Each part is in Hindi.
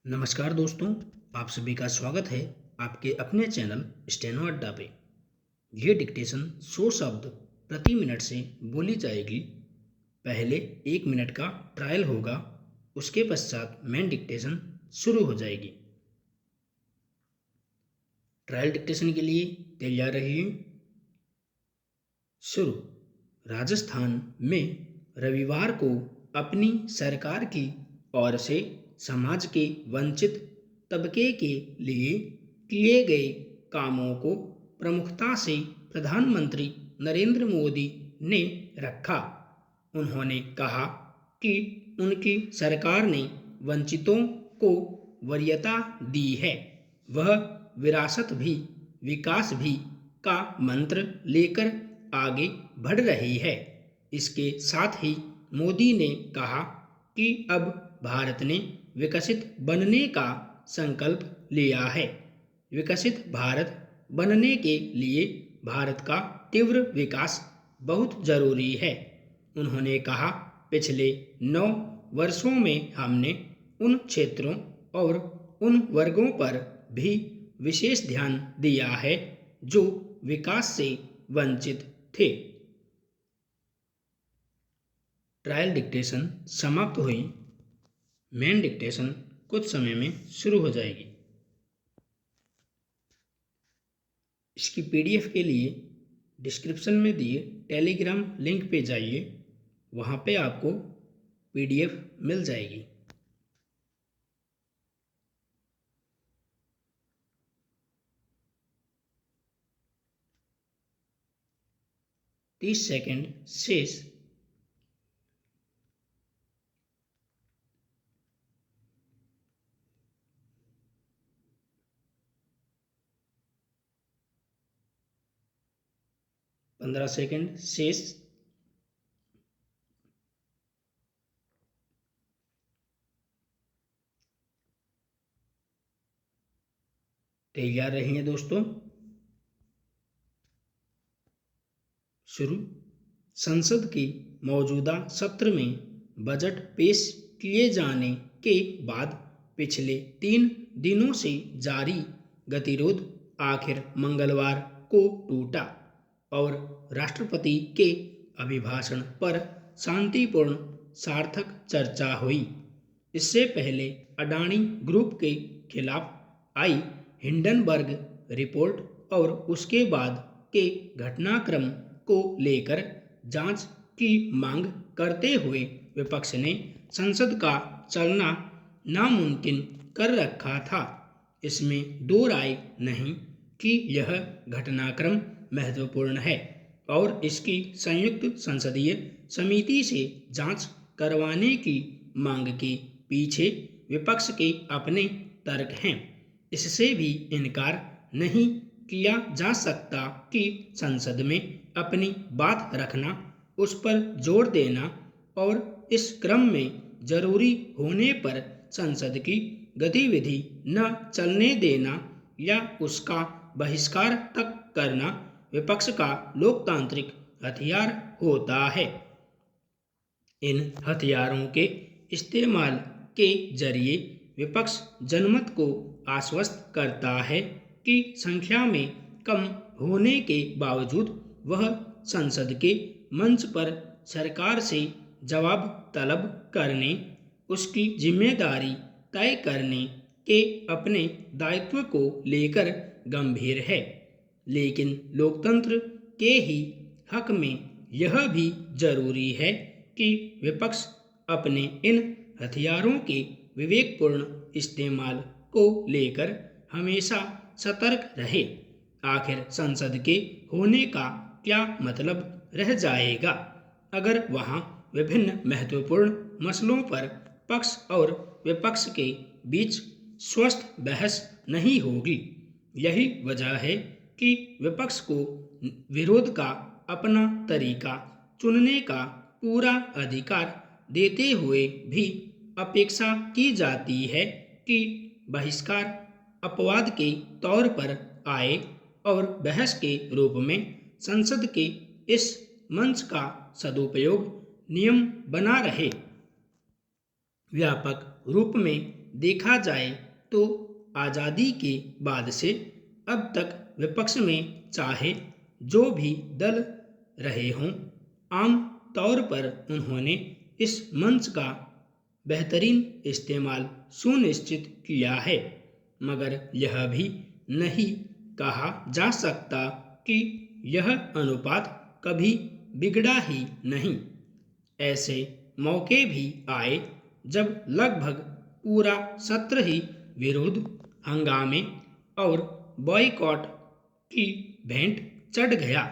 नमस्कार दोस्तों, आप सभी का स्वागत है आपके अपने चैनल स्टेनो अड्डा पे। ये डिक्टेशन 100 शब्द प्रति मिनट से बोली जाएगी। पहले 1 मिनट का ट्रायल होगा, उसके पश्चात मेन डिक्टेशन शुरू हो जाएगी। ट्रायल डिक्टेशन के लिए तैयार रहिए। शुरू। राजस्थान में रविवार को अपनी सरकार की ओर से समाज के वंचित तबके के लिए किए गए कामों को प्रमुखता से प्रधानमंत्री नरेंद्र मोदी ने रखा। उन्होंने कहा कि उनकी सरकार ने वंचितों को वरीयता दी है। वह विरासत भी विकास भी का मंत्र लेकर आगे बढ़ रही है। इसके साथ ही मोदी ने कहा कि अब भारत ने विकसित बनने का संकल्प लिया है। विकसित भारत बनने के लिए भारत का तीव्र विकास बहुत जरूरी है। उन्होंने कहा, पिछले 9 वर्षों में हमने उन क्षेत्रों और उन वर्गों पर भी विशेष ध्यान दिया है जो विकास से वंचित थे। ट्रायल डिक्टेशन समाप्त हुई। मेन डिक्टेशन कुछ समय में शुरू हो जाएगी। इसकी पीडीएफ के लिए डिस्क्रिप्शन में दिए टेलीग्राम लिंक पे जाइए, वहाँ पे आपको पीडीएफ मिल जाएगी। तीस सेकेंड शेष। पंद्रह सेकेंड शेष। तैयार रहिए दोस्तों। शुरू। संसद के मौजूदा सत्र में बजट पेश किए जाने के बाद पिछले 3 दिनों से जारी गतिरोध आखिर मंगलवार को टूटा और राष्ट्रपति के अभिभाषण पर शांतिपूर्ण सार्थक चर्चा हुई। इससे पहले अडानी ग्रुप के खिलाफ आई हिंडनबर्ग रिपोर्ट और उसके बाद के घटनाक्रम को लेकर जांच की मांग करते हुए विपक्ष ने संसद का चलना नामुमकिन कर रखा था। इसमें दो राय नहीं कि यह घटनाक्रम महत्वपूर्ण है और इसकी संयुक्त संसदीय समिति से जांच करवाने की मांग के पीछे विपक्ष के अपने तर्क हैं। इससे भी इनकार नहीं किया जा सकता कि संसद में अपनी बात रखना, उस पर जोर देना और इस क्रम में जरूरी होने पर संसद की गतिविधि न चलने देना या उसका बहिष्कार तक करना विपक्ष का लोकतांत्रिक हथियार होता है। इन हथियारों के इस्तेमाल के जरिए विपक्ष जनमत को आश्वस्त करता है कि संख्या में कम होने के बावजूद वह संसद के मंच पर सरकार से जवाब तलब करने, उसकी जिम्मेदारी तय करने के अपने दायित्व को लेकर गंभीर है। लेकिन लोकतंत्र के ही हक में यह भी जरूरी है कि विपक्ष अपने इन हथियारों के विवेकपूर्ण इस्तेमाल को लेकर हमेशा सतर्क रहे। आखिर संसद के होने का क्या मतलब रह जाएगा अगर वहां विभिन्न महत्वपूर्ण मसलों पर पक्ष और विपक्ष के बीच स्वस्थ बहस नहीं होगी। यही वजह है कि विपक्ष को विरोध का अपना तरीका चुनने का पूरा अधिकार देते हुए भी अपेक्षा की जाती है कि बहिष्कार अपवाद के तौर पर आए और बहस के रूप में संसद के इस मंच का सदुपयोग नियम बना रहे। व्यापक रूप में देखा जाए तो आज़ादी के बाद से अब तक विपक्ष में चाहे जो भी दल रहे हों, आम तौर पर उन्होंने इस मंच का बेहतरीन इस्तेमाल सुनिश्चित किया है, मगर यह भी नहीं कहा जा सकता कि यह अनुपात कभी बिगड़ा ही नहीं। ऐसे मौके भी आए जब लगभग पूरा सत्र ही विरोध, हंगामे और बॉयकॉट की भेंट चढ़ गया।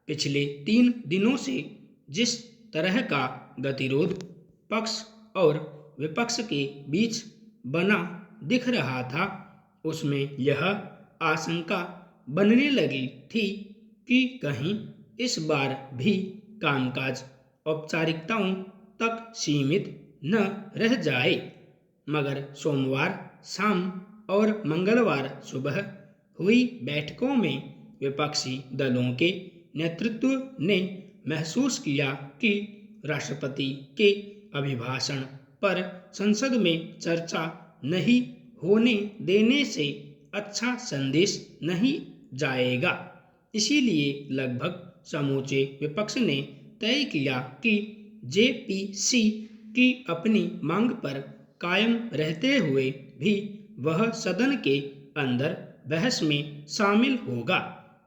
पिछले 3 दिनों से जिस तरह का गतिरोध पक्ष और विपक्ष के बीच बना दिख रहा था, उसमें यह आशंका बनने लगी थी कि कहीं इस बार भी कामकाज औपचारिकताओं तक सीमित न रह जाए। मगर सोमवार शाम और मंगलवार सुबह हुई बैठकों में विपक्षी दलों के नेतृत्व ने महसूस किया कि राष्ट्रपति के अभिभाषण पर संसद में चर्चा नहीं होने देने से अच्छा संदेश नहीं जाएगा। इसीलिए लगभग समूचे विपक्ष ने तय किया कि जेपीसी की अपनी मांग पर कायम रहते हुए भी वह सदन के अंदर बहस में शामिल होगा।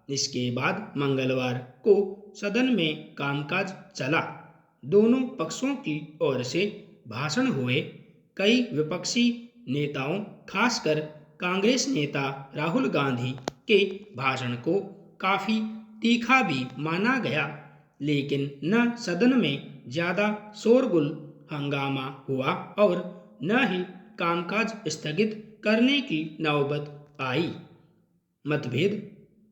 इसके बाद मंगलवार को सदन में कामकाज चला। दोनों पक्षों की ओर से भाषण हुए। कई विपक्षी नेताओं, खासकर कांग्रेस नेता राहुल गांधी के भाषण को काफी तीखा भी माना गया, लेकिन न सदन में ज्यादा शोरगुल हंगामा हुआ और न ही कामकाज स्थगित करने की नौबत आई। मतभेद,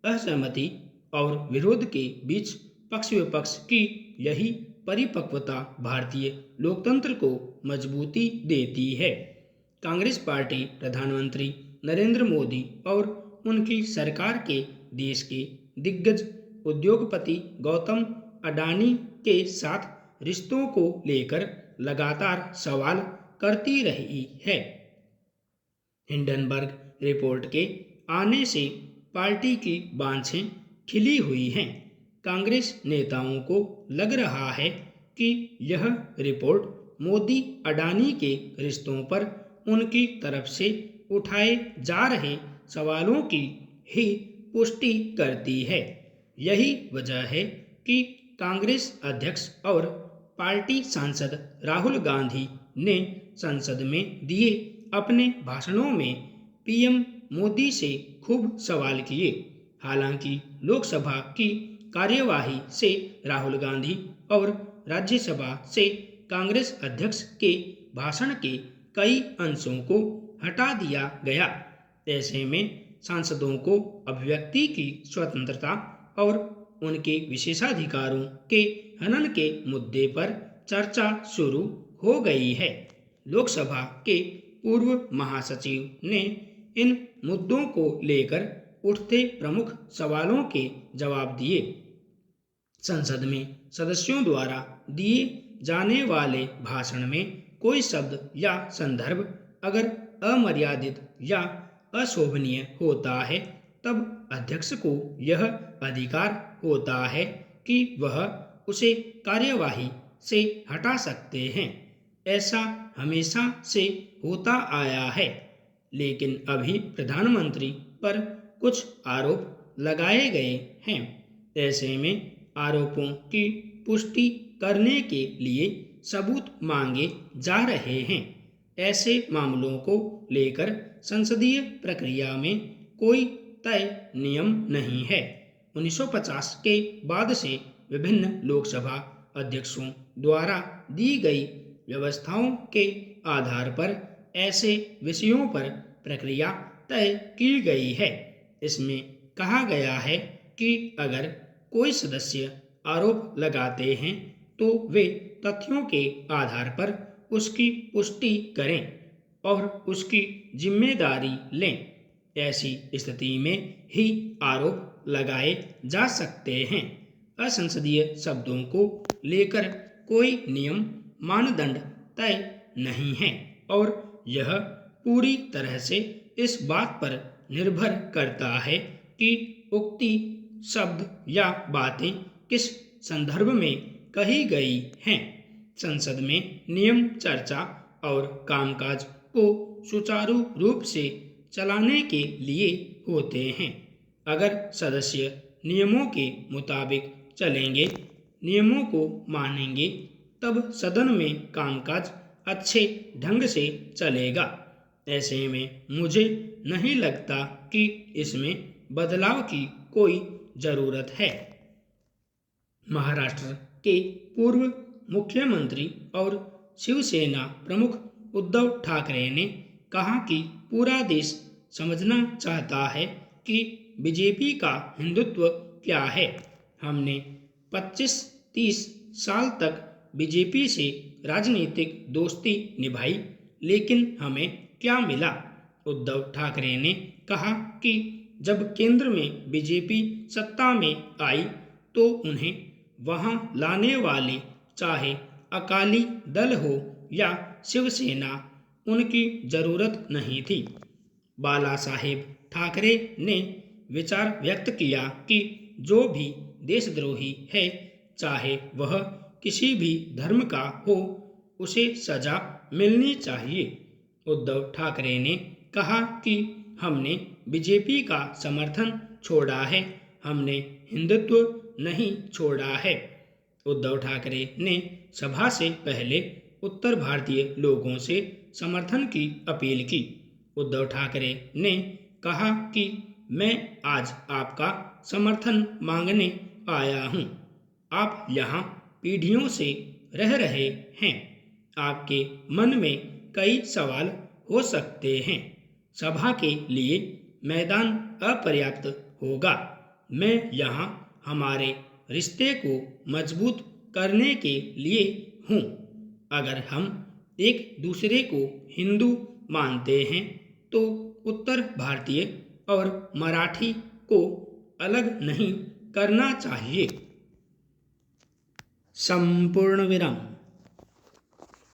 असहमति और विरोध के बीच पक्ष विपक्ष की यही परिपक्वता भारतीय लोकतंत्र को मजबूती देती है। कांग्रेस पार्टी प्रधानमंत्री नरेंद्र मोदी और उनकी सरकार के देश के दिग्गज उद्योगपति गौतम अडानी के साथ रिश्तों को लेकर लगातार सवाल करती रही है। हिंडनबर्ग रिपोर्ट के आने से पार्टी की बाँछें खिली हुई हैं। कांग्रेस नेताओं को लग रहा है कि यह रिपोर्ट मोदी अडानी के रिश्तों पर उनकी तरफ से उठाए जा रहे सवालों की ही पुष्टि करती है। यही वजह है कि कांग्रेस अध्यक्ष और पार्टी सांसद राहुल गांधी ने संसद में दिए अपने भाषणों में पीएम मोदी से खूब सवाल किए। हालांकि लोकसभा की कार्यवाही से राहुल गांधी और राज्यसभा से कांग्रेस अध्यक्ष के भाषण के कई अंशों को हटा दिया गया। ऐसे में सांसदों को अभिव्यक्ति की स्वतंत्रता और उनके विशेषाधिकारों के हनन के मुद्दे पर चर्चा शुरू हो गई है। लोकसभा के पूर्व महासचिव ने इन मुद्दों को लेकर उठते प्रमुख सवालों के जवाब दिए। संसद में सदस्यों द्वारा दिए जाने वाले भाषण में कोई शब्द या संदर्भ अगर अमर्यादित या अशोभनीय होता है, तब अध्यक्ष को यह अधिकार होता है कि वह उसे कार्यवाही से हटा सकते हैं। ऐसा हमेशा से होता आया है, लेकिन अभी प्रधानमंत्री पर कुछ आरोप लगाए गए हैं। ऐसे में आरोपों की पुष्टि करने के लिए सबूत मांगे जा रहे हैं। ऐसे मामलों को लेकर संसदीय प्रक्रिया में कोई तय नियम नहीं है। 1950 के बाद से विभिन्न लोकसभा अध्यक्षों द्वारा दी गई व्यवस्थाओं के आधार पर ऐसे विषयों पर प्रक्रिया तय की गई है। इसमें कहा गया है कि अगर कोई सदस्य आरोप लगाते हैं तो वे तथ्यों के आधार पर उसकी पुष्टि करें और उसकी जिम्मेदारी लें। ऐसी स्थिति में ही आरोप लगाए जा सकते हैं। असंसदीय शब्दों को लेकर कोई नियम मानदंड तय नहीं है और यह पूरी तरह से इस बात पर निर्भर करता है कि उक्ति शब्द या बातें किस संदर्भ में कही गई हैं। संसद में नियम चर्चा और कामकाज को सुचारू रूप से चलाने के लिए होते हैं। अगर सदस्य नियमों के मुताबिक चलेंगे, नियमों को मानेंगे, तब सदन में कामकाज अच्छे ढंग से चलेगा। ऐसे में मुझे नहीं लगता कि इसमें बदलाव की कोई ज़रूरत है। महाराष्ट्र के पूर्व मुख्यमंत्री और शिवसेना प्रमुख उद्धव ठाकरे ने कहा कि पूरा देश समझना चाहता है कि बीजेपी का हिंदुत्व क्या है। हमने 25-30 साल तक बीजेपी से राजनीतिक दोस्ती निभाई, लेकिन हमें क्या मिला? उद्धव ठाकरे ने कहा कि जब केंद्र में बीजेपी सत्ता में आई तो उन्हें वहां लाने वाले, चाहे अकाली दल हो या शिवसेना, उनकी जरूरत नहीं थी। बाला साहेब ठाकरे ने विचार व्यक्त किया कि जो भी देशद्रोही है, चाहे वह किसी भी धर्म का हो, उसे सजा मिलनी चाहिए। उद्धव ठाकरे ने कहा कि हमने बीजेपी का समर्थन छोड़ा है, हमने हिंदुत्व नहीं छोड़ा है। उद्धव ठाकरे ने सभा से पहले उत्तर भारतीय लोगों से समर्थन की अपील की। उद्धव ठाकरे ने कहा कि मैं आज आपका समर्थन मांगने आया हूं। आप यहाँ पीढ़ियों से रह रहे हैं। आपके मन में कई सवाल हो सकते हैं। सभा के लिए मैदान अपर्याप्त होगा। मैं यहाँ हमारे रिश्ते को मजबूत करने के लिए हूँ। अगर हम एक दूसरे को हिंदू मानते हैं तो उत्तर भारतीय और मराठी को अलग नहीं करना चाहिए। संपूर्ण विराम।